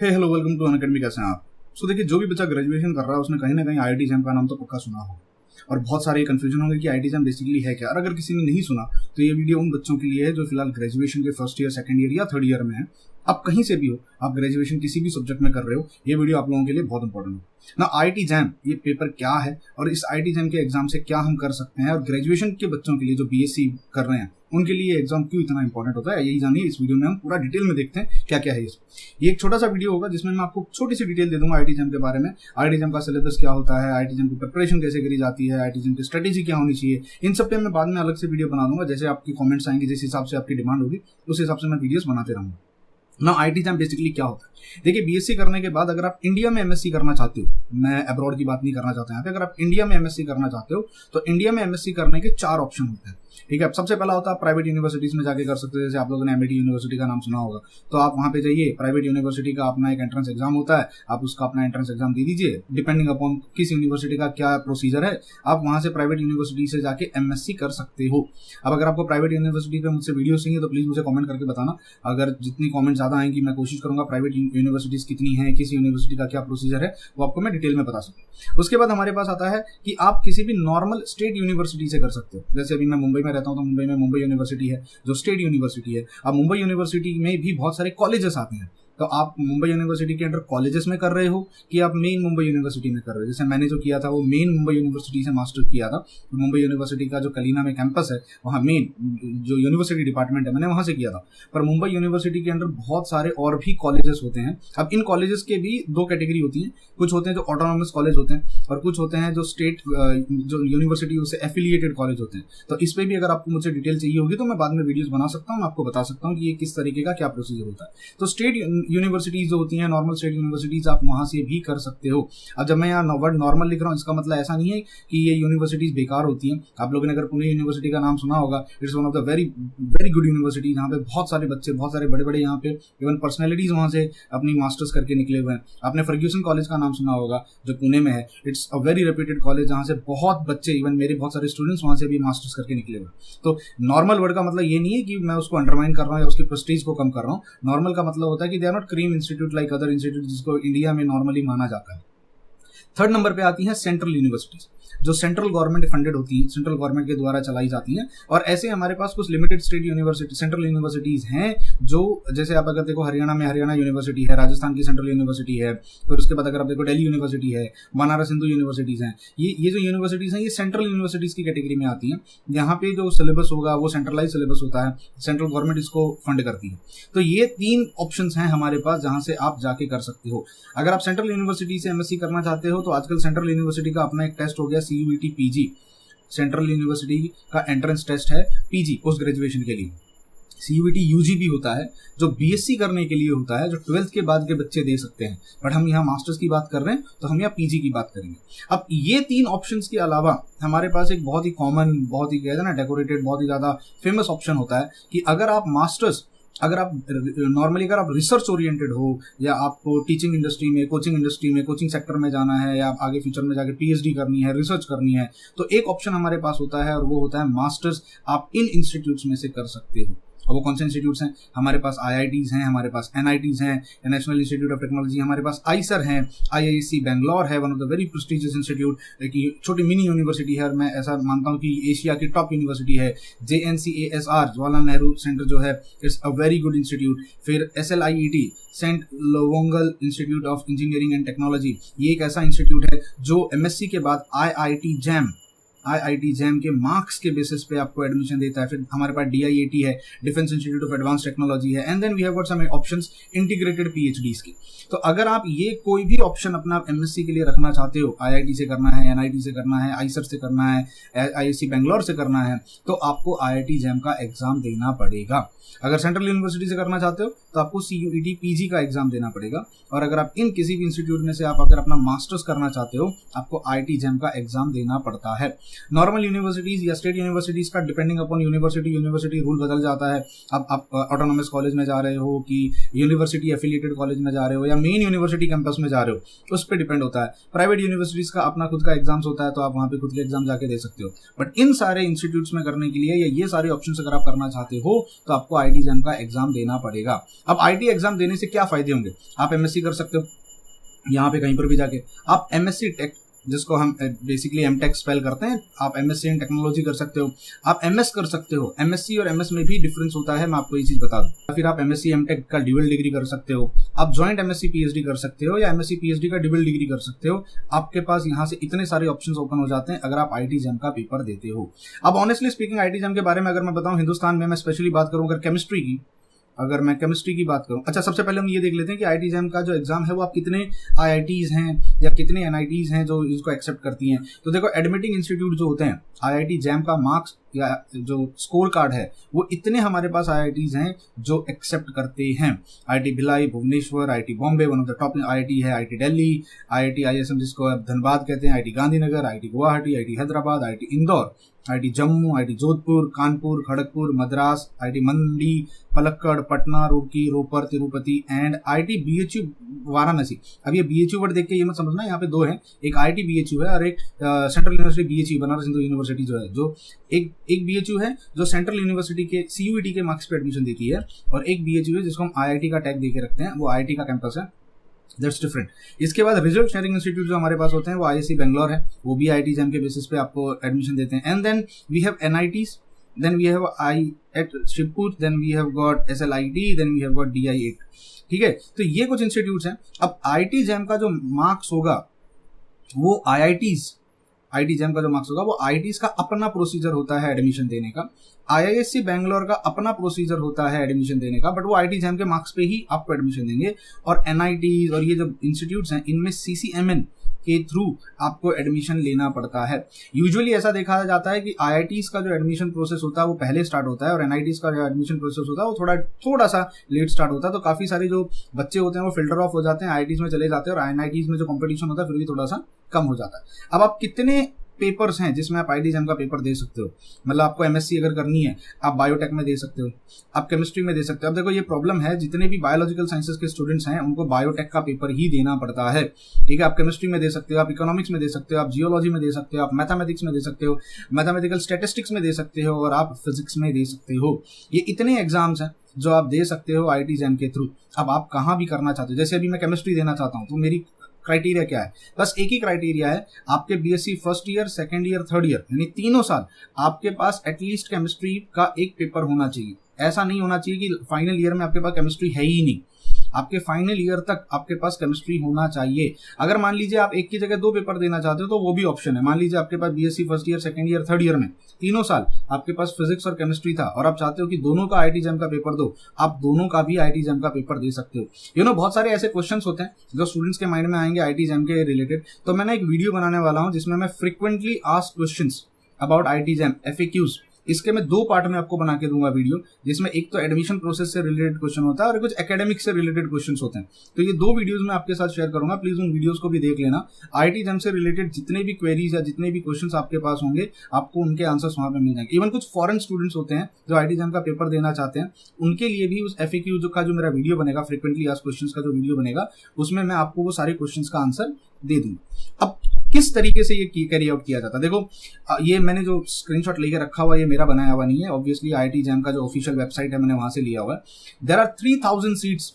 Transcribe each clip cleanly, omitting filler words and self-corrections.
Hello welcome to Unacademy. कैसे हैं आप? देखिए, जो भी बच्चा ग्रेजुएशन कर रहा है उसने कहीं ना कहीं आईआईटी जैम का नाम तो पक्का सुना होगा और बहुत सारे कंफ्यूजन होंगे कि आईआईटी जैम बेसिकली है क्या। और अगर किसी ने नहीं सुना तो ये वीडियो उन बच्चों के लिए है जो फिलहाल ग्रेजुएशन के फर्स्ट ईयर, सेकंड ईयर या थर्ड ईयर में है। आप कहीं से भी हो, आप ग्रेजुएशन किसी भी सब्जेक्ट में कर रहे हो, ये वीडियो आप लोगों के लिए बहुत इंपॉर्टेंट है ना। आईआईटी जैम ये पेपर क्या है और इस आईआईटी जैम के एग्जाम से क्या हम कर सकते हैं, और ग्रेजुएशन के बच्चों के लिए जो बीएससी कर रहे हैं उनके लिए एग्जाम क्यों इतना इंपॉर्टेंट होता है, यही जानिए इस वीडियो में। हम पूरा डिटेल में देखते हैं क्या क्या है ये एक छोटा सा वीडियो होगा जिसमें मैं आपको छोटी सी डिटेल दे दूंगा आईआईटी जैम के बारे में। आईआईटी जैम का सिलेबस क्या होता है, आईआईटी जैम की प्रिपरेशन कैसे करी जाती है, आईआईटी जैम की स्ट्रेटेजी क्या होनी चाहिए, इन सब पे मैं बाद में अलग से वीडियो बना दूंगा। जैसे आपकी कमेंट्स आएंगे, जिस हिसाब से आपकी डिमांड होगी उस हिसाब से मैं वीडियोस बनाते रहूंगा ना। आईआईटी जैम बेसिकली क्या होता है? देखिए, बीएससी करने के बाद अगर आप इंडिया में एमएससी करना चाहते हो, मैं अब्रॉड की बात नहीं करना चाहता यहाँ पे, अगर आप इंडिया में एमएससी करना चाहते हो तो इंडिया में एमएससी करने के 4 ऑप्शन होते हैं। ठीक है, सबसे पहला होता है प्राइवेट यूनिवर्सिटीज में जाके कर सकते हो। जैसे आप लोगों ने एमआईटी यूनिवर्सिटी का नाम सुना होगा, तो आप वहां पे जाइए, प्राइवेट यूनिवर्सिटी का अपना एक एंट्रेंस एग्जाम होता है, आप उसका अपना एंट्रेंस एग्जाम दे दीजिए। डिपेंडिंग अपॉन किस यूनिवर्सिटी का क्या प्रोसीजर है, आप वहां से प्राइवेट यूनिवर्सिटी से जाके एमएससी कर सकते हो। अब अगर आपको प्राइवेट यूनिवर्सिटी पे मुझसे वीडियो चाहिए तो प्लीज मुझे कमेंट करके बताना। अगर जितनी कमेंट ज्यादा आएंगी मैं कोशिश करूंगा प्राइवेट यूनिवर्सिटीज कितनी है, किस यूनिवर्सिटी का क्या प्रोसीजर है, वो आपको मैं डिटेल में बता सकूँ। उसके बाद हमारे पास आता है कि आप किसी भी नॉर्मल स्टेट यूनिवर्सिटी से कर सकते हो। जैसे अभी मैं मुंबई में रहता हूँ तो मुंबई में मुंबई यूनिवर्सिटी है जो स्टेट यूनिवर्सिटी है। अब मुंबई यूनिवर्सिटी में भी बहुत सारे कॉलेजेस आते हैं, तो आप मुंबई यूनिवर्सिटी के अंडर कॉलेजेस में कर रहे हो कि आप मेन मुंबई यूनिवर्सिटी में कर रहे हो। जैसे मैंने जो किया था वो मेन मुंबई यूनिवर्सिटी से मास्टर किया था। तो मुंबई यूनिवर्सिटी का जो कलीना में कैंपस है वहाँ मेन जो यूनिवर्सिटी डिपार्टमेंट है मैंने वहाँ से किया था। पर मुंबई यूनिवर्सिटी के अंडर बहुत सारे और भी कॉलेजेस होते हैं। अब इन कॉलेजेस के भी 2 कैटेगरी होती हैं, कुछ होते हैं जो ऑटोनॉमस कॉलेज होते हैं और कुछ होते हैं जो स्टेट जो यूनिवर्सिटी उससे एफिलिएटेड कॉलेज होते हैं। तो इस पर भी अगर आपको मुझे डिटेल चाहिए होगी तो मैं बाद में वीडियोस बना सकता हूँ, आपको बता सकता हूँ कि ये किस तरीके का क्या प्रोसीजर होता है। तो स्टेट यूनिवर्सिटीज जो होती हैं, नॉर्मल स्टेट यूनिवर्सिटीज, आप वहां से भी कर सकते हो। अब जब मैं यहाँ वर्ड नॉर्मल लिख रहा हूँ इसका मतलब ऐसा नहीं है कि ये यूनिवर्सिटीज बेकार होती हैं। आप लोगों ने अगर पुणे यूनिवर्सिटी का नाम सुना होगा, it's one of the very very good university, जहाँ पे बहुत सारे बच्चे, बहुत सारे बड़े बड़े यहाँ पे इवन पर्सनैलिटीज वहाँ से अपनी मास्टर्स करके निकले हुए हैं। आपने फर्ग्यूसन कॉलेज का नाम सुना होगा जो पुणे में है, it's a very reputed college जहाँ से बहुत बच्चे, इवन मेरे बहुत सारे स्टूडेंट्स वहाँ से भी मास्टर्स करके निकले हुए। तो नॉर्मल वर्ड का मतलब ये नहीं है कि मैं उसको अंडरमाइन कर रहा हूँ या उसकी प्रेस्टीज को कम कर रहा हूँ। नॉर्मल का मतलब होता है कि they are not cream institute like other institute जिसको इंडिया में नॉर्मली माना जाता है। थर्ड नंबर पे आती हैं सेंट्रल यूनिवर्सिटीज, जो सेंट्रल गवर्नमेंट फंडेड होती हैं, सेंट्रल गवर्नमेंट के द्वारा चलाई जाती हैं। और ऐसे हमारे पास कुछ limited state university, central universities हैं जो, जैसे आप अगर देखो हरियाणा में हरियाणा यूनिवर्सिटी है, राजस्थान की सेंट्रल यूनिवर्सिटी है, फिर उसके बाद अगर आप देखो दिल्ली यूनिवर्सिटी है, बनारस हिंदू यूनिवर्सिटीज हैं। ये जो यूनिवर्सिटीज हैं ये सेंट्रल यूनिवर्सिटीज की कैटेगरी में आती हैं। यहाँ पे जो सिलेबस होगा वो सेंट्रलाइज सिलेबस होता है, सेंट्रल गवर्नमेंट इसको फंड करती है। तो ये 3 ऑप्शन हैं हमारे पास जहां से आप जाके कर सकते हो। अगर आप सेंट्रल यूनिवर्सिटी से एमएससी करना चाहते हो तो आजकल सेंट्रल यूनिवर्सिटी का अपना एक टेस्ट हो गया, सीयूईटी पीजी। सेंट्रल यूनिवर्सिटी का एंट्रेंस टेस्ट है पीजी, पोस्ट ग्रेजुएशन के लिए। सीयूईटी यूजी भी होता है जो बीएससी करने के लिए होता है, जो 12th के बाद के बच्चे दे सकते हैं। बट हम यहाँ मास्टर्स की बात कर रहे हैं तो हम यहाँ पीजी की बात करेंगे। अब ये 3 ऑप्शंस के अलावा हमारे पास एक बहुत ही कॉमन, बहुत ही कहते हैं ना डेकोरेटेड, बहुत ही ज्यादा फेमस ऑप्शन होता है कि अगर आप मास्टर्स, अगर आप नॉर्मली अगर आप रिसर्च ओरिएंटेड हो या आपको टीचिंग इंडस्ट्री में, कोचिंग इंडस्ट्री में, कोचिंग सेक्टर में जाना है या आगे फ्यूचर में जाके पीएचडी करनी है, रिसर्च करनी है, तो एक ऑप्शन हमारे पास होता है और वो होता है मास्टर्स आप इन इंस्टीट्यूट्स में से कर सकते हो। और वो कौन से इंस्टीट्यूट्स हैं? हमारे पास आईआईटीज हैं, हमारे पास एनआईटीज हैं, नेशनल इंस्टीट्यूट ऑफ टेक्नोलॉजी, हमारे पास आईसर हैं, आईआईएससी बैंगलोर है, one of the very prestigious institute, एक छोटी मिनी यूनिवर्सिटी है और मैं ऐसा मानता हूँ कि एशिया की टॉप यूनिवर्सिटी है। JNCASR, जवाहरलाल नेहरू सेंटर जो है, it's a very good institute. फिर SLIET, Saint Longowal institute of engineering and technology, ये एक ऐसा इंस्टीट्यूट है जो एमएससी के बाद आईआईटी जैम के मार्क्स के बेसिस पे आपको एडमिशन देता है। फिर हमारे पास DIAT है, defence institute of advance technology है, and then we have got some options integrated PhDs की। तो अगर आप ये कोई भी ऑप्शन अपना एमएससी के लिए रखना चाहते हो, आईआईटी से करना है, एनआईटी से करना है, आईसर से करना है, आईआईएससी बैंगलोर से करना है, तो आपको आईआईटी जैम का एग्जाम देना पड़ेगा। अगर सेंट्रल यूनिवर्सिटी से करना चाहते हो तो आपको सीयूईटी पीजी का एग्जाम देना पड़ेगा। और अगर आप इन किसी भी इंस्टीट्यूट में से आप अगर अपना मास्टर्स करना चाहते हो, आपको आईआईटी जैम का एग्जाम देना पड़ता है। नॉर्मल यूनिवर्सिटीज या स्टेट यूनिवर्सिटीज का डिपेंडिंग अपॉन यूनिवर्सिटी रूल बदल जाता है। अब आप ऑटोनॉमस कॉलेज में जा रहे हो कि यूनिवर्सिटी एफिलिएटेड कॉलेज में जा रहे हो या मेन यूनिवर्सिटी कैंपस में जा रहे हो, उस पर डिपेंड होता है। प्राइवेट यूनिवर्सिटीज का अपना खुद का एग्जाम्स होता है, तो आप वहाँ पे खुद के एग्जाम जाके दे सकते हो। बट इन सारे इंस्टीट्यूट्स में करने के लिए या ये सारे ऑप्शन अगर आप करना चाहते हो तो आपको IIT JAM का एग्जाम देना पड़ेगा। अब IIT एग्जाम देने से क्या फायदे होंगे? आप MSc कर सकते हो यहाँ पे कहीं पर भी जाके, आप MSc टेक, जिसको हम बेसिकली MTech स्पेल करते हैं, आप MSc इन टेक्नोलॉजी कर सकते हो, आप MS कर सकते हो। MSc और MS में भी डिफरेंस होता है, मैं आपको ये चीज बता दूं। फिर आप MSc MTech का ड्यूअल डिग्री कर सकते हो, आप ज्वाइंट MSc PhD कर सकते हो या MSc PhD का ड्यूअल डिग्री कर सकते हो। आपके पास यहाँ से इतने सारे ऑप्शंस ओपन हो जाते हैं अगर आप IIT JAM का पेपर देते हो। अब ऑनेस्टली स्पीकिंग IIT JAM के बारे में अगर मैं बताऊं, हिंदुस्तान में मैं स्पेशली बात करूं अगर मैं केमिस्ट्री की बात करूं, अच्छा सबसे पहले हम ये देख लेते हैं कि IIT JAM का जो एग्जाम है वो आप कितने IITs हैं या कितने NITs हैं जो इसको एक्सेप्ट करती हैं। तो देखो एडमिटिंग इंस्टीट्यूट जो होते हैं, IIT JAM का मार्क्स या जो स्कोर कार्ड है वो इतने हमारे पास IITs हैं जो एक्सेप्ट करते हैं। IIT Bhilai, Bhubaneswar, IIT Bombay one of the top IIT है, IIT दिल्ली, IIT ISM जिसको आप धनबाद कहते हैं, IIT Gandhinagar, IIT Guwahati, IIT Hyderabad, IIT Indore, IIT Jammu, IIT Jodhpur, Kanpur, Kharagpur, Madras, IIT Mandi, Palakkad, Patna, Roorkee, Ropar, Tirupati and IIT BHU Varanasi. अब ये BHU वर्ड देख के ये मत समझना, यहाँ पे दो हैं, एक IIT BHU है और एक central university BHU Banaras Hindu university जो है, जो एक BHU है जो सेंट्रल यूनिवर्सिटी के CUET के मार्क्स पे एडमिशन देती है, और एक BHU है जिसको हम IIT का टैग देके रखते हैं, वो IIT का कैंपस है। That's different. इसके बाद रिजल्ट शेयरिंग इंस्टीट्यूट जो हमारे पास होते हैं वो IISc बेंगलोर है, वो भी IIT JAM के बेसिस पे आपको एडमिशन देते हैं। And then we have NITs, then we have IIT Shibpur, then we have got SLIT, then we have got DI8। ठीक है, तो ये कुछ इंस्टीट्यूट्स हैं। अब IIT JAM का जो मार्क्स होगा वो IIT JAM का जो मार्क्स होगा वो IITs का अपना प्रोसीजर होता है एडमिशन देने का, IISc बेंगलोर का अपना प्रोसीजर होता है एडमिशन देने का, बट वो IIT JAM के मार्क्स पे ही आपको एडमिशन देंगे। और NITs और ये जो इंस्टीट्यूट्स हैं इनमें CCMN के थ्रू आपको एडमिशन लेना पड़ता है। यूजुअली ऐसा देखा जाता है कि IITs का जो एडमिशन प्रोसेस होता है वो पहले स्टार्ट होता है और NITs का जो एडमिशन प्रोसेस होता है वो थोड़ा सा लेट स्टार्ट होता है। तो काफी सारे जो बच्चे होते हैं वो फिल्टर ऑफ हो जाते हैं, IITs में चले जाते हैं, और NITs में जो कंपटीशन होता है फिर भी थोड़ा सा कम हो जाता है। अब आप कितने पेपर्स हैं जिसमें आप IIT JAM का पेपर दे सकते हो, मतलब आपको MSc अगर करनी है आप बायोटेक में दे सकते हो, आप केमिस्ट्री में दे सकते हो। अब देखो ये प्रॉब्लम है, जितने भी बायोलॉजिकल साइंसेस के स्टूडेंट्स हैं उनको बायोटेक का पेपर ही देना पड़ता है। ठीक है, आप केमिस्ट्री में दे सकते हो, आप इकोनॉमिक्स में दे सकते हो, आप जियोलॉजी में दे सकते हो, आप मैथमेटिक्स में दे सकते हो, मैथमेटिकल स्टैटिस्टिक्स में दे सकते हो, और आप फिजिक्स में दे सकते हो। ये इतने एग्जाम्स हैं जो आप दे सकते हो IIT JAM के थ्रू। अब आप कहाँ भी करना चाहते हो, जैसे अभी मैं केमिस्ट्री देना चाहता हूँ तो मेरी क्राइटेरिया क्या है? बस एक ही क्राइटेरिया है, आपके BSc first year, second year, third year यानी तीनों साल आपके पास एटलीस्ट केमिस्ट्री का एक पेपर होना चाहिए। ऐसा नहीं होना चाहिए कि फाइनल ईयर में आपके पास केमिस्ट्री है ही नहीं, आपके फाइनल ईयर तक आपके पास केमिस्ट्री होना चाहिए। अगर मान लीजिए आप एक की जगह दो पेपर देना चाहते हो तो वो भी ऑप्शन है। मान लीजिए आपके पास BSc first year, second year, third year में तीनों साल आपके पास फिजिक्स और केमिस्ट्री था और आप चाहते हो कि दोनों का IIT JAM का पेपर दो, आप दोनों का भी IIT JAM का पेपर दे सकते हो। बहुत सारे ऐसे क्वेश्चंस होते हैं जो स्टूडेंट्स के माइंड में आएंगे IIT JAM के रिलेटेड। तो मैंने एक वीडियो बनाने वाला हूं जिसमें मैं frequently asked questions about IIT JAM FAQs, इसके मैं दो पार्ट में आपको बना के दूंगा वीडियो, जिसमें एक तो एडमिशन प्रोसेस से रिलेटेड क्वेश्चन होता है और कुछ एकेडमिक से रिलेटेड क्वेश्चंस होते हैं। तो ये दो वीडियोस मैं आपके साथ शेयर करूंगा, प्लीज उन वीडियोस को भी देख लेना। IIT JAM से रिलेटेड जितने भी क्वेरीज या जितने भी क्वेश्चंस आपके पास होंगे आपको उनके आंसर्स वहां पे मिल जाएंगे। इवन कुछ फॉरेन स्टूडेंट्स होते हैं जो IIT JAM का पेपर देना चाहते हैं, उनके लिए भी उस FAQ का जो मेरा वीडियो बनेगा, फ्रीक्वेंटली आस्क्ड क्वेश्चंस का जो वीडियो बनेगा, उसमें मैं आपको वो सारे क्वेश्चंस का आंसर दे दूंगा। अब किस तरीके से ये कैरी आउट किया जाता है, देखो ये मैंने जो स्क्रीनशॉट लेके रखा हुआ ये मेरा बनाया हुआ नहीं है, ऑब्वियसली IIT JAM का जो ऑफिशियल वेबसाइट है मैंने वहां से लिया हुआ है। देयर आर 3000 सीट्स,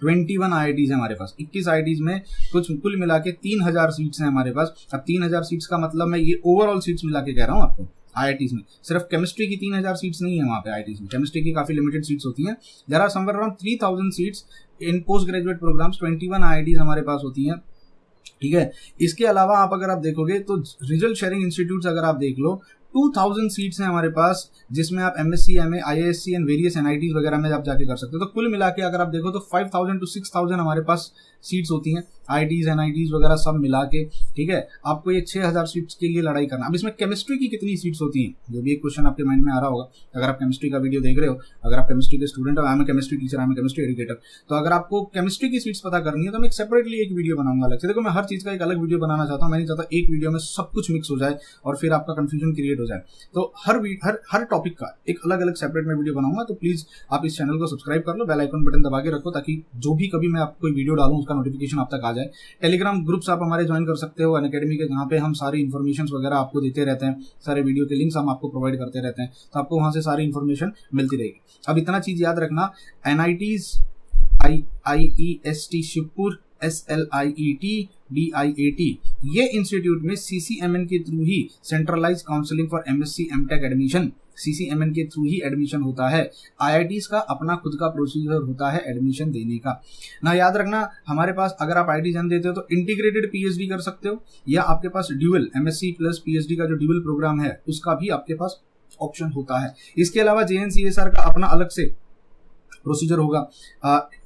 21 IITs है हमारे पास, 21 IITs में कुल मिला के 3000 सीट्स हैं हमारे पास। अब 3000 सीट्स का मतलब मैं ये ओवरऑल सीट्स मिला के कह रहा हूँ आपको। IITs में सिर्फ केमिस्ट्री की 3000 सीट्स नहीं है वहाँ पे, IITs में केमिस्ट्री की काफी लिमिटेड सीट्स होती हैं। There are somewhere around 3000 seats in post graduate programmes, 21 IITs हमारे पास होती हैं। ठीक है, इसके अलावा आप अगर आप देखोगे तो रिजल्ट शेयरिंग इंस्टीट्यूट्स अगर आप देख लो, 2000 सीट्स हैं हमारे पास, जिसमें आप MSc, MA, IISc and various NITs वगैरह में आप जाके कर सकते हो। तो कुल मिला के अगर आप देखो तो 5000 to 6000 हमारे पास सीट्स होती हैं, IITs NITs वगैरह सब मिला के, ठीक है। आपको ये 6000 सीट्स के लिए लड़ाई करना। अब इसमें केमिस्ट्री की कितनी सीट्स होती हैं, जो भी एक क्वेश्चन आपके माइंड में आ रहा होगा, अगर आप केमिस्ट्री का वीडियो देख रहे हो, अगर आप केमिस्ट्री के स्टूडेंट हो, I am a chemistry teacher, I am a chemistry educator, तो अगर आपको केमिस्ट्री की सीट्स पता करनी है तो मैं सेपरेटली एक वीडियो बनाऊंगा अलग से। देखो मैं हर चीज का एक अलग वीडियो बनाना चाहता हूँ, मैं नहीं चाहता एक वीडियो में सब कुछ मिक्स हो जाए और फिर आपका कंफ्यूजन क्रिएट हो जाए। तो हर टॉपिक का एक अलग अलग सेपरेट में वीडियो बनाऊंगा। तो प्लीज आप इस चैनल को सब्सक्राइब कर लो, बेल आइकन बटन दबा के रखो, ताकि जो भी कभी मैं आपको कोई वीडियो डालूं उसका नोटिफिकेशन आप तक आ जाए। टेलीग्राम ग्रुप्स आप हमारे ज्वाइन कर सकते हो अनअकैडमी के, जहाँ पे हम सारी इन्फॉर्मेशन वगैरह आपको देते रहते हैं, सारे वीडियो के लिंक्स हम आपको प्रोवाइड करते रहते हैं, तो आपको वहां से सारी इन्फॉर्मेशन मिलती रहेगी। अब इतना चीज याद रखना, NITs, IIEST Shibpur, SLIET, DIAT, ये इंस्टीट्यूट में CCMN के थ्रू ही centralise counselling for MSc MTech admission, CCMN के थ्रू ही एडमिशन होता है। IITs का अपना खुद का प्रोसीजर होता है एडमिशन देने का ना। याद रखना हमारे पास अगर आप IIT एग्जाम देते हो तो इंटीग्रेटेड PhD कर सकते हो, या आपके पास ड्यूअल MSc प्लस PhD का जो ड्यूअल प्रोग्राम है उसका भी आपके पास ऑप्शन होता है। इसके अलावा JNCSR का अपना अलग से प्रोसीजर होगा।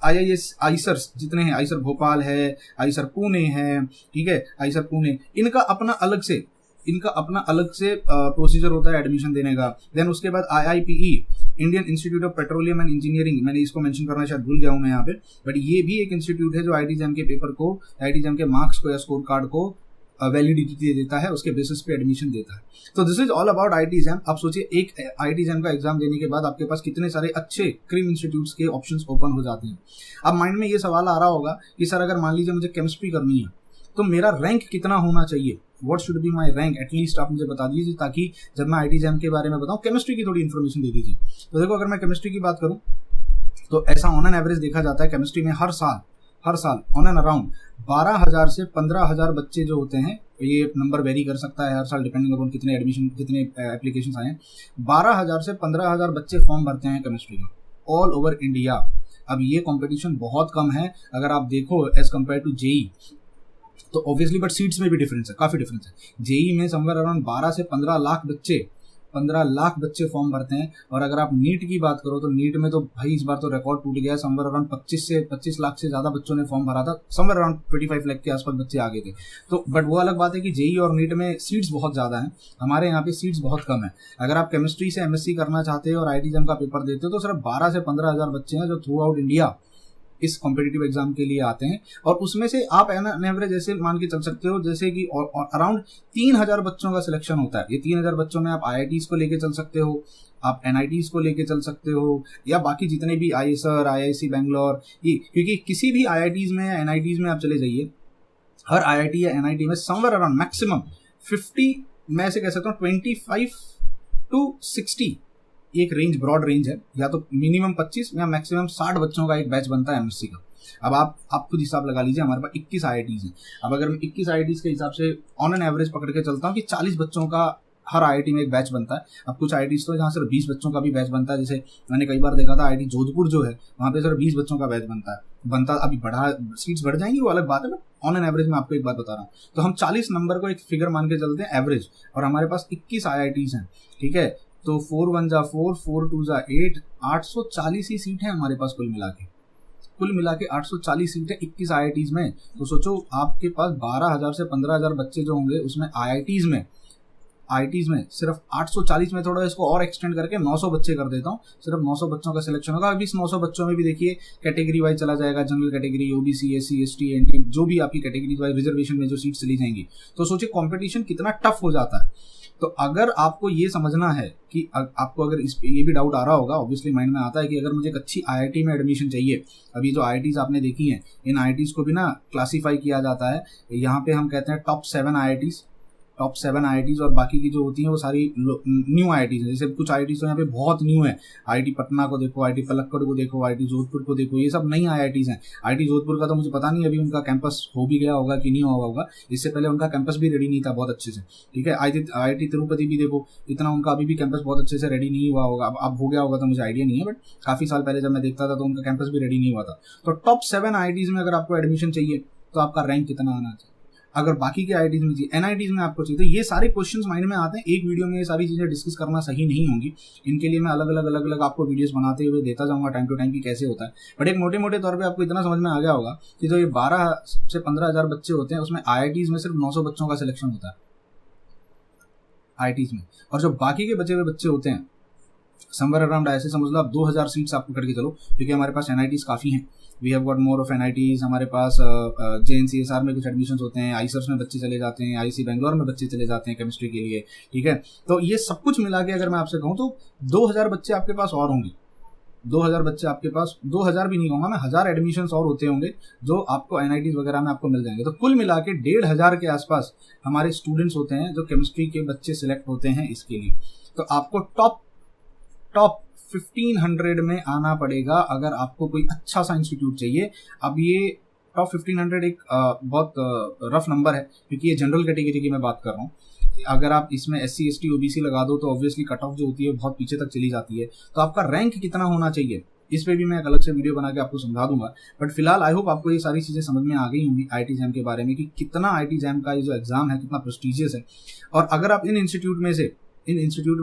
IIS आइसर्स जितने हैं, आइसर भोपाल है, आइसर पुणे है, ठीक है, आइसर पुणे, इनका अपना अलग से प्रोसीजर होता है एडमिशन देने का। देन उसके बाद IIPE, Indian institute of petroleum and engineering, मैंने इसको मेंशन करना शायद भूल गया हूं मैं यहाँ पे, बट ये भी एक इंस्टीट्यूट है जो IIT एग्जाम के पेपर को, IIT एग्जाम के मार्क्स को या स्कोर कार्ड को वैलिडिटी दे देता है, उसके बेसिस पे एडमिशन देता है। तो this is all about IIT exam. आप सोचिए एक IIT एग्जाम का एग्जाम देने के बाद आपके पास कितने सारे अच्छे क्रीम इंस्टीट्यूट्स के ऑप्शंस ओपन हो जाते हैं। अब माइंड में ये सवाल आ रहा होगा कि सर अगर मान लीजिए मुझे केमिस्ट्री करनी है तो मेरा रैंक कितना होना चाहिए, what should be my rank, at least आप मुझे बता दीजिए, ताकि जब मैं IIT एग्जाम के बारे में बताऊं केमिस्ट्री की थोड़ी इन्फॉर्मेशन दे दीजिए। तो देखो अगर मैं केमिस्ट्री की बात करूं तो ऐसा ऑन एन एवरेज देखा जाता है केमिस्ट्री में हर साल ऑन एन अराउंड 12,000 से 15,000 बच्चे जो होते हैं, ये नंबर वेरी कर सकता है हर साल डिपेंडिंग अपॉन कितने एप्लीकेशन आए हैं, 12,000 से 15,000 बच्चे फॉर्म भरते हैं केमिस्ट्री का ऑल ओवर इंडिया। अब ये कंपटीशन बहुत कम है अगर आप देखो एज कम्पेयर टू जेई, तो ऑब्वियसली बट सीट्स में भी डिफरेंस है, काफी डिफरेंस है। जेई में समवेयर अराउंड 12 से 15 लाख बच्चे फॉर्म भरते हैं। और अगर आप नीट की बात करो तो नीट में तो भाई इस बार तो रिकॉर्ड टूट गया, समवेयर अराउंड 25 लाख से ज्यादा बच्चों ने फॉर्म भरा था, समवेयर अराउंड 25 लाख के आसपास बच्चे आ गए थे। तो बट वो अलग बात है कि जेई और नीट में सीट्स बहुत ज्यादा हैं, हमारे यहाँ पे सीट्स बहुत कम है। अगर आप केमिस्ट्री से MSc करना चाहते हो और IIT एग्जाम का पेपर देते हो तो सिर्फ 12 से 15,000 बच्चे हैं जो थ्रू आउट इंडिया इस कॉम्पिटिटिव एग्जाम के लिए आते हैं। और उसमें से आप एन एवरेज ऐसे मान के चल सकते हो जैसे कि अराउंड 3,000 बच्चों का सिलेक्शन होता है। ये 3,000 बच्चों में आप IITs को लेके चल सकते हो, आप NITs को लेके चल सकते हो, या बाकी जितने भी आईएसआर, IISc बैंगलोर, ये क्योंकि किसी भी IITs में या NITs में आप चले जाइए, हर IIT या NIT में समवेयर अराउंड मैक्सिमम 50, मैं ऐसे कह सकता हूँ 25 to 60, एक रेंज, ब्रॉड रेंज है, या तो मिनिमम 25 या मैक्सिमम 60 बच्चों का एक बैच बनता है MSc का। अब आप खुद हिसाब लगा लीजिए, हमारे पास 21 IITs हैं। अब अगर मैं 21 IITs के हिसाब से ऑन एन एवरेज पकड़ के चलता हूँ कि 40 बच्चों का हर IIT में एक बैच बनता है। अब कुछ IITs तो जहाँ सिर्फ 20 बच्चों का भी बैच बनता है, जैसे मैंने कई बार देखा था IIT जोधपुर जो है वहाँ पे सिर्फ 20 बच्चों का बैच बनता अभी बढ़ा, सीट्स बढ़ जाएंगी वो अलग बात है, बट ऑन एन एवरेज मैं आपको एक बात बता रहा हूँ। तो हम 40 नंबर को एक फिगर मान के चलते हैं एवरेज, और हमारे पास 21 IITs हैं, ठीक है। तो 4 1 जा 4, 4 2 जा 8, 840 ही सीट है हमारे पास कुल मिला के 840 सीट है 21 IITs में। तो सोचो आपके पास 12,000 से 15,000 बच्चे जो होंगे, उसमें IITs में सिर्फ 840 में थोड़ा इसको और एक्सटेंड करके 900 बच्चे कर देता हूँ, सिर्फ 900 बच्चों का सिलेक्शन होगा। अभी इस 900 बच्चों में भी देखिए कैटेगरी वाइज चला जाएगा, general category, OBC, SC, ST, NT, जो भी आपकी कैटेगरी वाइज रिजर्वेशन में जो सीट चली जाएंगी। तो सोचिए कंपटीशन कितना टफ हो जाता है। तो अगर आपको ये समझना है कि आपको अगर इस पे ये भी डाउट आ रहा होगा, ऑब्वियसली माइंड में आता है कि अगर मुझे एक अच्छी IIT में एडमिशन चाहिए, अभी जो IITs आपने देखी हैं, इन IITs को भी ना क्लासीफाई किया जाता है। यहाँ पे हम कहते हैं टॉप 7 IITs, और बाकी की जो होती हैं वो सारी न्यू IITs हैं। जैसे कुछ IITs तो यहाँ पे बहुत न्यू है, IIT पटना को देखो, IIT पलक्कड़ को देखो, IIT जोधपुर को देखो, ये सब नई IITs हैं। IIT जोधपुर का तो मुझे पता नहीं अभी उनका कैंपस हो भी गया होगा कि नहीं हुआ होगा, इससे पहले उनका कैंपस भी रेडी नहीं था बहुत अच्छे से, ठीक है। IIT तिरुपति भी देखो, इतना उनका अभी भी कैंपस बहुत अच्छे से रेडी नहीं हुआ होगा, अब हो गया होगा तो मुझे आइडिया नहीं है, बट काफी साल पहले जब मैं देखता था तो उनका कैंपस भी रेडी नहीं हुआ था। तो टॉप 7 IITs में अगर आपको एडमिशन चाहिए तो आपका रैंक कितना आना चाहिए? अगर बाकी के आईआईटीज में चाहिए, एनआईटीज में आपको चाहिए, तो ये सारे क्वेश्चंस माइंड में आते हैं। एक वीडियो में ये सारी चीज़ें डिस्कस करना सही नहीं होंगी, इनके लिए मैं अलग अलग आपको वीडियोस बनाते हुए देता जाऊंगा टाइम टू टाइम कि कैसे होता है। बट एक मोटे मोटे तौर पे आपको इतना समझ में आ गया होगा कि जो ये 12 से 15,000 बच्चे होते हैं उसमें आईआईटीज में सिर्फ 900 बच्चों का सिलेक्शन होता है आईआईटीज में, और जो बाकी के बचे हुए बच्चे होते हैं समवेयर अराउंड ऐसे समझ लो आप 2000 सीट्स आप पकड़ के चलो, क्योंकि हमारे पास एनआईटीज काफ़ी हैं, we have got more of NITs. हमारे पास JNCSR में कुछ एडमिशन्स होते हैं, आईसर्स में बच्चे चले जाते हैं, IIC बेंगलोर में बच्चे चले जाते हैं केमिस्ट्री के लिए, ठीक है। तो ये सब कुछ मिला के अगर मैं आपसे कहूँ तो 2000 बच्चे आपके पास और होंगे, 2000 बच्चे आपके पास, 2000 भी नहीं होगा मैं, 1000 एडमिशन्स और होते होंगे जो आपको एनआईटीज वगैरह में आपको मिल जाएंगे। तो कुल मिला के 1500 के आसपास हमारे स्टूडेंट्स होते हैं जो केमिस्ट्री के बच्चे सिलेक्ट होते हैं इसके लिए। तो आपको टॉप 1500 में आना पड़ेगा अगर आपको कोई अच्छा सा इंस्टीट्यूट चाहिए। अब ये टॉप 1500 एक बहुत रफ नंबर है, क्योंकि ये जनरल कैटेगरी की मैं बात कर रहा हूँ। अगर आप इसमें SC ST OBC लगा दो तो ऑब्वियसली कट ऑफ जो होती है बहुत पीछे तक चली जाती है। तो आपका रैंक कितना होना चाहिए इस पे भी मैं एक अलग से वीडियो बना के आपको समझा दूंगा। बट फिलहाल आई होप आपको ये सारी चीज़ें समझ में आ गई होंगी IIT JAM के बारे में, कि कितना IIT JAM का ये जो एग्जाम है कितना प्रेस्टिजियस है। और अगर आप इन इंस्टीट्यूट में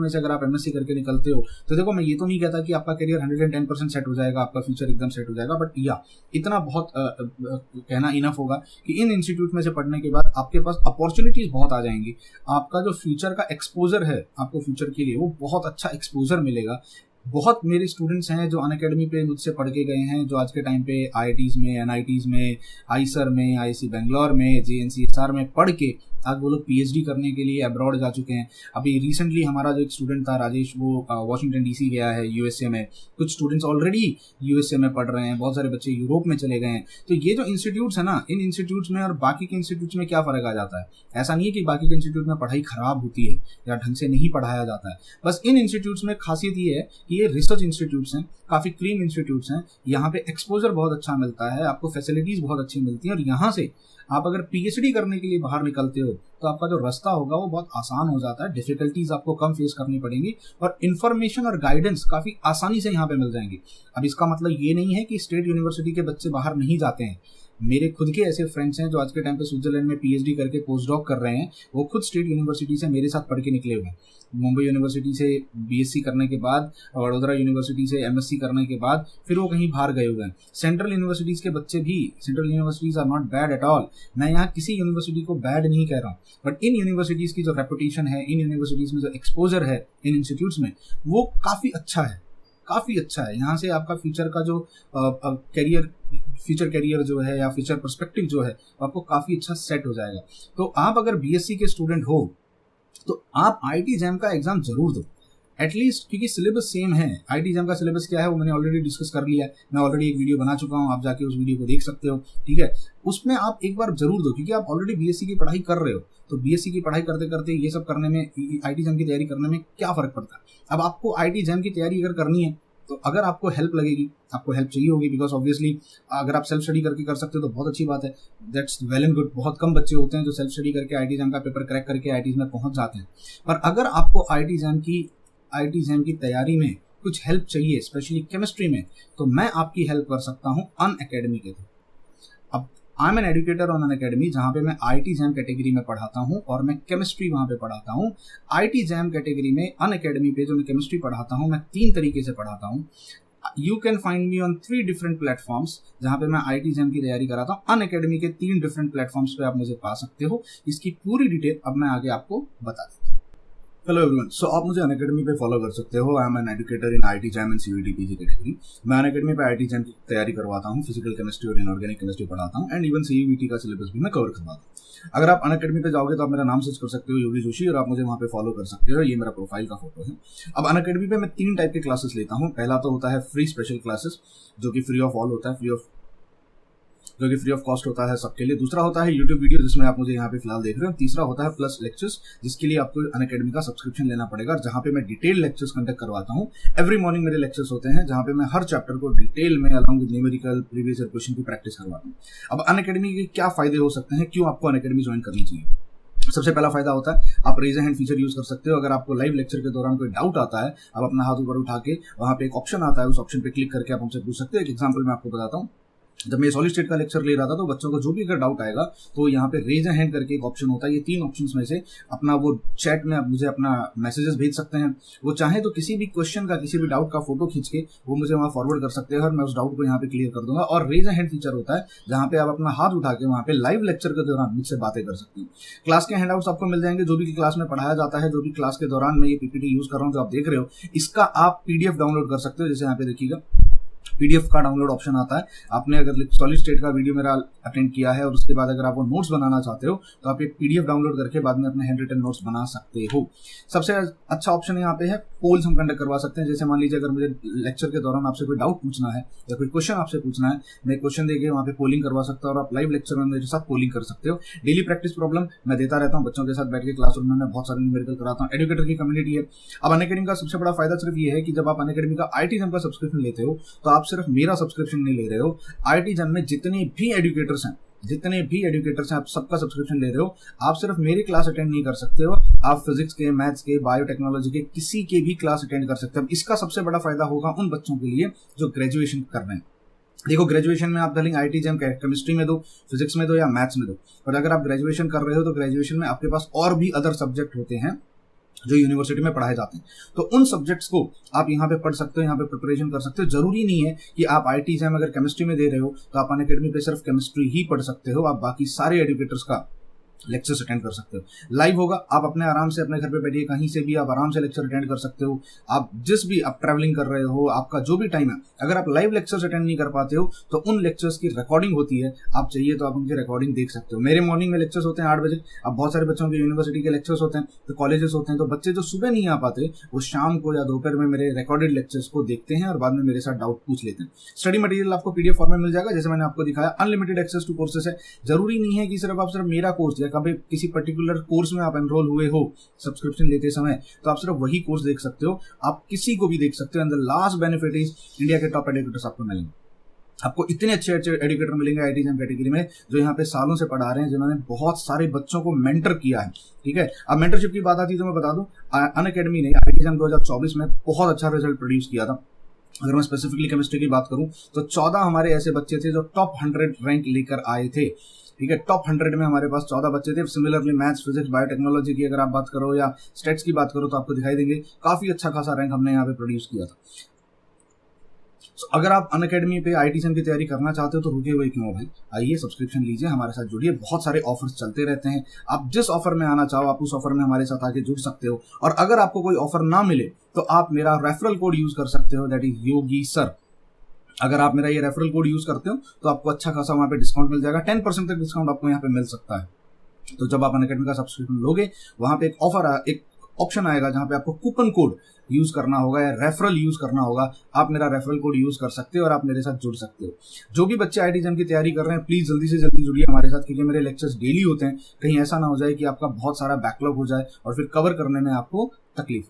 से अगर आप MSc करके निकलते हो तो देखो, मैं ये तो नहीं कहता कि आपका करियर 110% सेट हो जाएगा, आपका फ्यूचर एकदम सेट हो जाएगा, बट या इतना बहुत कहना इनफ होगा कि इन इंस्टीट्यूट में से पढ़ने के बाद आपके पास अपॉर्चुनिटीज़ बहुत आ जाएंगी। आपका जो फ्यूचर का एक्सपोजर है आपको फ्यूचर के लिए, वो बहुत अच्छा एक्सपोजर मिलेगा। बहुत मेरे स्टूडेंट्स हैं जो अनअकैडमी पे मुझसे पढ़ के गए हैं, जो आज के टाइम पे IITs में, NITs में, आईसर में, IIC बेंगलोर में, JNCSR में पढ़ के आज वो लोग PhD करने के लिए अब्रॉड जा चुके हैं। अभी रिसेंटली हमारा जो एक स्टूडेंट था राजेश, वो वॉशिंगटन DC गया है USA में। कुछ स्टूडेंट्स ऑलरेडी USA में पढ़ रहे हैं, बहुत सारे बच्चे यूरोप में चले गए हैं। तो ये जो इंस्टीट्यूट्स है ना, इन इंस्टीट्यूट्स में और बाकी के इंस्टीट्यूट्स में क्या फ़र्क आ जाता है? ऐसा नहीं है कि बाकी के इंस्टीट्यूट में पढ़ाई ख़राब होती है या ढंग से नहीं पढ़ाया जाता है, बस इन इंस्टीट्यूट्स में खासियत ये है कि ये रिसर्च इंस्टीट्यूट्स हैं, काफ़ी क्लीन इंस्टीट्यूट्स हैं। यहाँ पे एक्सपोजर बहुत अच्छा मिलता है, आपको फैसिलिटीज़ बहुत अच्छी मिलती हैं, और यहाँ से आप अगर PhD करने के लिए बाहर निकलते हो तो आपका जो रास्ता होगा वो बहुत आसान हो जाता है। डिफिकल्टीज आपको कम फेस करनी पड़ेंगी और इन्फॉर्मेशन और गाइडेंस काफ़ी आसानी से यहाँ पे मिल जाएंगी। अब इसका मतलब ये नहीं है कि स्टेट यूनिवर्सिटी के बच्चे बाहर नहीं जाते हैं। मेरे खुद के ऐसे फ्रेंड्स हैं जो आज के टाइम पे स्विट्जरलैंड में PhD करके पोस्ट डॉक कर रहे हैं। वो खुद स्टेट यूनिवर्सिटी से मेरे साथ पढ़ के निकले हुए हैं। मुंबई यूनिवर्सिटी से BSc करने के बाद, वडोदरा यूनिवर्सिटी से MSc करने के बाद फिर वो कहीं बाहर गए हुए हैं। सेंट्रल यूनिवर्सिटीज़ के बच्चे भी, central universities are not bad at all. मैं यहाँ किसी यूनिवर्सिटी को बैड नहीं कह रहा हूँ, बट इन यूनिवर्सिटीज़ की जो रेपुटेशन है, इन यूनिवर्सिटीज़ में जो एक्सपोजर है इन इंस्टीट्यूट्स में, वो काफ़ी अच्छा है, काफ़ी अच्छा है। यहाँ से आपका फ्यूचर का जो फ्यूचर करियर जो है या फ्यूचर पर्सपेक्टिव जो है आपको काफ़ी अच्छा सेट हो जाएगा। तो आप अगर BSc के स्टूडेंट हो तो आप IIT JAM का एग्ज़ाम ज़रूर दो एटलीस्ट, क्योंकि सिलेबस सेम है। IIT JAM का सिलेबस क्या है वो मैंने ऑलरेडी डिस्कस कर लिया है, मैं ऑलरेडी एक वीडियो बना चुका हूँ, आप जाके उस वीडियो को देख सकते हो, ठीक है। उसमें आप एक बार जरूर दो, क्योंकि आप ऑलरेडी BSc की पढ़ाई कर रहे हो। तो BSc की पढ़ाई करते करते ये सब करने में, IIT JAM की तैयारी करने में क्या फ़र्क पड़ता है? अब आपको IIT JAM की तैयारी अगर करनी है तो अगर आपको हेल्प लगेगी, आपको हेल्प चाहिए होगी, बिकॉज ऑब्वियसली अगर आप सेल्फ स्टडी करके कर सकते हो तो बहुत अच्छी बात है, दैट्स वेल एंड गुड। बहुत कम बच्चे होते हैं जो सेल्फ स्टडी करके IIT JAM का पेपर क्रैक करके IITs में पहुंच जाते हैं। पर अगर आपको IIT JAM की तैयारी में कुछ हेल्प चाहिए, स्पेशली केमिस्ट्री में, तो मैं आपकी हेल्प कर सकता हूँ अनअकैडमी के थ्रू। अब I am an educator on Unacademy, जहाँ पे मैं IIT JAM कैटेगरी में पढ़ाता हूँ और मैं केमिस्ट्री वहाँ पे पढ़ाता हूँ। IIT JAM कैटेगरी में अनअकैडमी पे जो मैं केमिस्ट्री पढ़ाता हूँ, मैं 3 तरीके से पढ़ाता हूँ। You can find me on 3 different platforms, जहाँ पे मैं IIT JAM की तैयारी कराता हूँ। अनअकैडमी के 3 डिफरेंट प्लेटफॉर्म्स पे आप मुझे पा सकते हो। इसकी पूरी डिटेल अब मैं आगे आपको बता देता हूँ। हेलो एवरीवन, सो आप मुझे अनअकैडमी पे फॉलो कर सकते हो। I M an educator in IIT JAM and CVT PG category. मैं अनअकैडमी पे IIT JAM की तैयारी करवाता हूँ, फिजिकल केमिस्ट्री और इनऑर्गेनिक केमिस्ट्री पढ़ाता हूँ, एंड इवन CVT का सिलेबस भी मैं कवर करवाता हूँ। अगर आप अनअकैडमी पे जाओगे तो आप मेरा नाम सर्च कर सकते हो, योगी जोशी, और आप मुझे वहाँ पे फॉलो कर सकते हो। ये मेरा प्रोफाइल का फोटो है। अब अनअकैडमी पे मैं 3 टाइप के क्लासेस लेता हूँ। पहला तो होता है फ्री स्पेशल क्लासेस, जो कि फ्री ऑफ ऑल होता है, फ्री ऑफ कॉस्ट होता है सबके लिए। दूसरा होता है यूट्यूब वीडियो, जिसमें आप मुझे यहाँ पे फिलहाल देख रहे हो। तीसरा होता है प्लस लेक्चर्स, जिसके लिए आपको अनअकैडमी का सब्सक्रिप्शन लेना पड़ेगा, जहाँ पे मैं डिटेल लेक्चर्स कंडक्ट करवाता हूँ। एवरी मॉर्निंग मेरे लेक्चर्स होते हैं, जहाँ पे मैं हर चैप्टर को डिटेल में along with numerical previous year question की प्रैक्टिस करवाता हूँ। अब अनअकैडमी के क्या फायदे हो सकते हैं, क्यों आपको अनअकैडमी ज्वाइन करनी चाहिए? सबसे पहला फायदा होता है आप रेज हैंड फीचर यूज कर सकते हो। अगर आपको लाइव लेक्चर के दौरान कोई डाउट आता है, आप अपना हाथ ऊपर उठा के वहाँ पे एक ऑप्शन आता है, उस ऑप्शन पे क्लिक करके आप हमसे पूछ सकते हो। एक एग्जांपल मैं आपको बताता हूँ। जब मैं सॉलिड स्टेट का लेक्चर ले रहा था तो बच्चों को जो भी अगर डाउट आएगा तो यहाँ पे रेज अ हैंड करके एक ऑप्शन होता है। ये 3 ऑप्शंस में से अपना वो चैट में आप मुझे अपना मैसेजेस भेज सकते हैं। वो चाहे तो किसी भी क्वेश्चन का, किसी भी डाउट का फोटो खींच के वो मुझे वहाँ फॉरवर्ड कर सकते हैं और मैं उस डाउट को यहाँ पे क्लियर कर दूंगा। और रेज अ हैंड फीचर होता है जहाँ पे आप अपना हाथ उठा के वहाँ पे लाइव लेक्चर के दौरान मुझसे बातें कर सकते हैं। क्लास के हैंडआउट्स आपको मिल जाएंगे, जो भी क्लास में पढ़ाया जाता है, जो भी क्लास के दौरान मैं ये पीपीटी यूज कर रहा हूँ जो आप देख रहे हो, इसका आप पीडीएफ डाउनलोड कर सकते हो। जैसे यहाँ पे देखिएगा पीडीएफ का डाउनलोड ऑप्शन आता है। आपने अगर सॉलिड स्टेट का वीडियो मेरा अटेंड किया है और उसके बाद अगर आप वो नोट्स बनाना चाहते हो तो आप एक पीडीएफ डाउनलोड करके बाद में अपने हैंड रिटन नोट्स बना सकते हो। सबसे अच्छा ऑप्शन यहाँ पे है पोल्स हम कंडक्ट करवा सकते हैं। जैसे मान लीजिए अगर मुझे लेक्चर के दौरान आपसे कोई डाउट पूछना है या कोई क्वेश्चन आपसे पूछना है, मैं क्वेश्चन देके वहाँ पे पोलिंग करवा सकता हूँ और आप लाइव लेक्चर में मेरे साथ पोलिंग कर सकते हो। डेली प्रैक्टिस प्रॉब्लम मैं देता रहता हूँ बच्चों के साथ बैठ के क्लासरूम में, मैं बहुत सारे न्यूमेरिकल कराता हूँ। एजुकेटर की कम्युनिटी है। अब अनअकैडमी का सबसे बड़ा फायदा सिर्फ ये है कि जब आप अनअकैडमी का IIT का सब्सक्रिप्शन लेते हो तो आप सिर्फ मेरा सब्सक्रिप्शन नहीं ले रहे हो, IIT में जितने भी एजुकेटर्स हैं आप सबका सब्सक्रिप्शन ले रहे हो। आप सिर्फ मेरी क्लास अटेंड नहीं कर सकते हो, आप फिजिक्स के, मैथ्स के, बायोटेक्नोलॉजी के किसी के भी क्लास अटेंड कर सकते हो। इसका सबसे बड़ा फायदा होगा उन बच्चों के लिए जो ग्रेजुएशन कर रहे हैं। देखो ग्रेजुएशन में आप डालेंगे IIT जैम केमिस्ट्री में दो, फिजिक्स में दो या मैथ्स में दो, और अगर आप ग्रेजुएशन कर रहे हो तो ग्रेजुएशन में आपके पास और भी अदर सब्जेक्ट होते हैं जो यूनिवर्सिटी में पढ़ाए जाते हैं। तो उन सब्जेक्ट्स को आप यहाँ पे पढ़ सकते हो, यहाँ पे प्रिपरेशन कर सकते हो। जरूरी नहीं है कि आप IIT एग्जाम अगर केमिस्ट्री में दे रहे हो तो आप अनअकैडमी पे सिर्फ केमिस्ट्री ही पढ़ सकते हो। आप बाकी सारे एजुकेटर्स का लेक्चर्स अटेंड कर सकते हो। लाइव होगा, आप अपने आराम से अपने घर पे बैठिए, कहीं से भी आप आराम से लेक्चर अटेंड कर सकते हो। आप जिस भी आप ट्रैवलिंग कर रहे हो, आपका जो भी टाइम है, अगर आप लाइव लेक्चर्स अटेंड नहीं कर पाते हो तो उन लेक्चर्स की रिकॉर्डिंग होती है, आप चाहिए तो आप उनकी रिकॉर्डिंग देख सकते हो। मेरे मॉर्निंग में लेक्चर्स होते हैं 8 बजे। अब बहुत सारे बच्चों के यूनिवर्सिटी के लेक्चर्स होते हैं, तो कॉलेजेस होते हैं, तो बच्चे जो सुबह नहीं आ पाते वो शाम को या दोपहर में मेरे रिकॉर्डेड लेक्चर्स को देखते हैं और बाद में मेरे साथ डाउट पूछ लेते हैं। स्टडी मटेरियल आपको PDF फॉर्म में मिल जाएगा। जैसे मैंने आपको दिखाया, अनलिमिटेड एक्सेस टू कोर्सेस है। जरूरी नहीं है कि सिर्फ मेरा कोर्स या कभी किसी पर्टिकुलर कोर्स में आप एनरोल हुए हो सब्सक्रिप्शन लेते समय तो आप सिर्फ वही कोर्स देख सकते हो, आप किसी को भी देख सकते हो। And the last benefit is India के टॉप एजुकेटर्स आपको मिलेंगे। आपको इतने अच्छे एजुकेटर मिलेंगे IIT एग्जाम कैटेगरी में जो यहाँ पे सालों से पढ़ा रहे हैं, जिन्होंने बहुत सारे बच्चों को मेंटर किया है। ठीक है, अब मेंटरशिप की बात आती है तो मैं बता दूं, अनअकैडमी ने IIT एग्जाम 2024 में बहुत अच्छा रिजल्ट प्रोड्यूस किया था। अगर मैं स्पेसिफिकली केमिस्ट्री की बात करूं तो 14 हमारे ऐसे बच्चे थे जो टॉप 100 रैंक लेकर आए थे। ठीक है, टॉप 100 में हमारे पास 14 बच्चे थे। सिमिलरली मैथ्स, फिजिक्स, बायोटेक्नोलॉजी की अगर आप बात करो या स्टेट्स की बात करो तो आपको दिखाई देंगे काफी अच्छा खासा रैंक हमने यहाँ पे प्रोड्यूस किया था। अगर आप अनअकैडमी पे IIT एग्जाम की तैयारी करना चाहते हो तो रुके हुए क्यों भाई, आइए सब्सक्रिप्शन लीजिए, हमारे साथ जुड़िए। बहुत सारे ऑफर्स चलते रहते हैं, आप जिस ऑफर में आना चाहो आप उस ऑफर में हमारे साथ आके जुड़ सकते हो। और अगर आपको कोई ऑफर ना मिले तो आप मेरा रेफरल कोड यूज कर सकते हो, दैट इज योगी सर। अगर आप मेरा ये रेफरल कोड यूज करते हो तो आपको अच्छा खासा वहाँ पे डिस्काउंट मिल जाएगा। 10% तक डिस्काउंट आपको यहाँ पे मिल सकता है। तो जब आप अनअकैडमी का सब्सक्रिप्शन लोगे वहाँ पे एक ऑप्शन आएगा जहाँ पे आपको कूपन कोड यूज करना होगा या रेफरल यूज करना होगा। आप मेरा रेफरल कोड यूज कर सकते हो और आप मेरे साथ जुड़ सकते हो। जो भी बच्चे IIT एग्जाम की तैयारी कर रहे हैं प्लीज जल्दी से जल्दी जुड़िए हमारे साथ, क्योंकि मेरे लेक्चर्स डेली होते हैं। कहीं ऐसा ना हो जाए कि आपका बहुत सारा बैकलॉग हो जाए और फिर कवर करने में आपको तकलीफ।